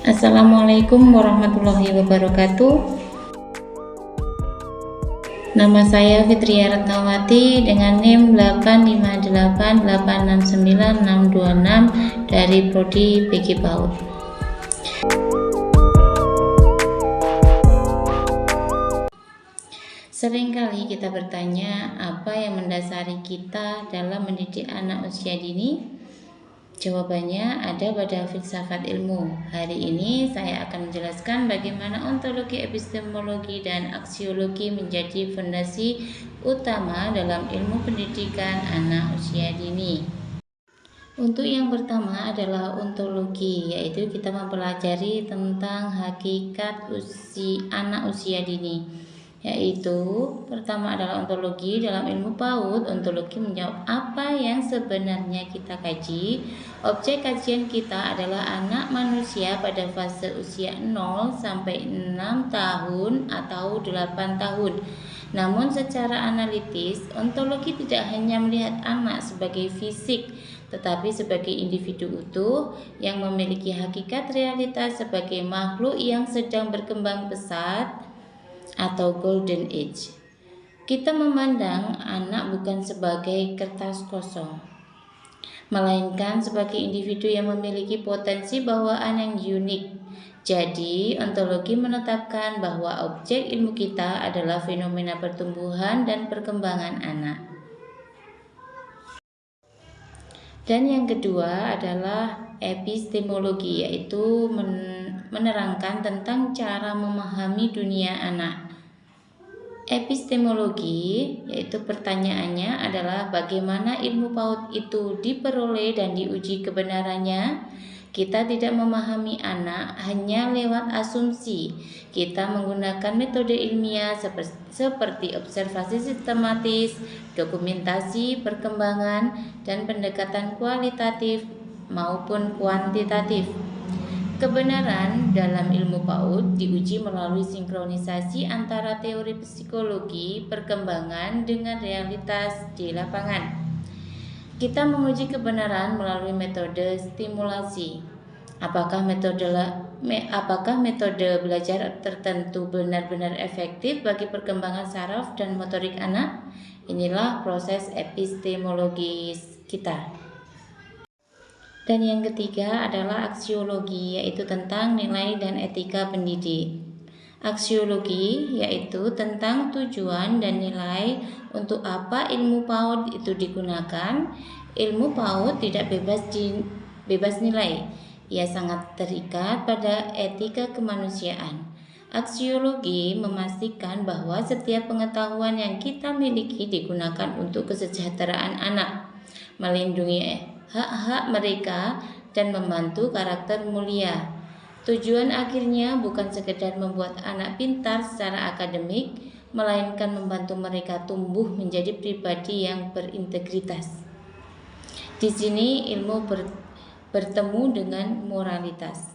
Assalamualaikum warahmatullahi wabarakatuh. Nama saya Fitria Retnawati dengan NIM 858869626 dari Prodi PG PAUD. Seringkali kita bertanya, apa yang mendasari kita dalam mendidik anak usia dini? Jawabannya ada pada filsafat ilmu. Hari ini saya akan menjelaskan bagaimana ontologi, epistemologi, dan aksiologi menjadi fondasi utama dalam ilmu pendidikan anak usia dini. Untuk yang pertama adalah ontologi, yaitu kita mempelajari tentang hakikat anak usia dini. Yaitu pertama adalah ontologi. Dalam ilmu PAUD, ontologi menjawab apa yang sebenarnya kita kaji. Objek kajian kita adalah anak manusia pada fase usia 0 sampai 6 tahun atau 8 tahun. Namun secara analitis, ontologi tidak hanya melihat anak sebagai fisik, tetapi sebagai individu utuh yang memiliki hakikat realitas sebagai makhluk yang sedang berkembang pesat atau golden age. Kita memandang anak bukan sebagai kertas kosong, melainkan sebagai individu yang memiliki potensi bawaan yang unik. Jadi, ontologi menetapkan bahwa objek ilmu kita adalah fenomena pertumbuhan dan perkembangan anak. Dan yang kedua adalah epistemologi, yaitu menerangkan tentang cara memahami dunia anak. Epistemologi, yaitu pertanyaannya adalah bagaimana ilmu PAUD itu diperoleh dan diuji kebenarannya. Kita tidak memahami anak hanya lewat asumsi. Kita menggunakan metode ilmiah seperti observasi sistematis, dokumentasi perkembangan, dan pendekatan kualitatif maupun kuantitatif. Kebenaran dalam ilmu PAUD diuji melalui sinkronisasi antara teori psikologi perkembangan dengan realitas di lapangan. Kita menguji kebenaran melalui metode stimulasi. Apakah metode belajar tertentu benar-benar efektif bagi perkembangan saraf dan motorik anak? Inilah proses epistemologis kita. Dan yang ketiga adalah aksiologi, yaitu tentang nilai dan etika pendidik. Aksiologi yaitu tentang tujuan dan nilai untuk apa ilmu PAUD itu digunakan. Ilmu PAUD tidak bebas nilai. Ia sangat terikat pada etika kemanusiaan. Aksiologi memastikan bahwa setiap pengetahuan yang kita miliki digunakan untuk kesejahteraan anak, melindungi hak-hak mereka, dan membantu karakter mulia. Tujuan akhirnya bukan sekedar membuat anak pintar secara akademik, melainkan membantu mereka tumbuh menjadi pribadi yang berintegritas. Di sini ilmu bertemu dengan moralitas.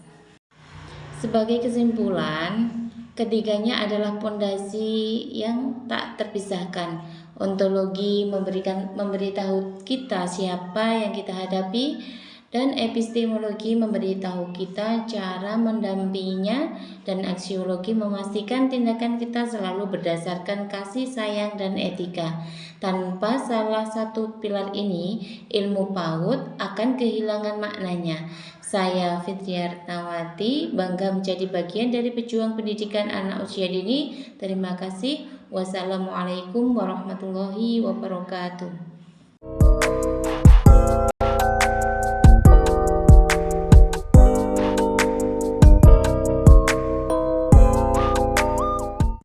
Sebagai kesimpulan, ketiganya adalah fondasi yang tak terpisahkan. Ontologi memberitahu kita siapa yang kita hadapi, dan epistemologi memberitahu kita cara mendampinginya, dan aksiologi memastikan tindakan kita selalu berdasarkan kasih sayang dan etika. Tanpa salah satu pilar ini, ilmu PAUD akan kehilangan maknanya. Saya Fitria Retnawati, bangga menjadi bagian dari pejuang pendidikan anak usia dini. Terima kasih. Wassalamualaikum warahmatullahi wabarakatuh.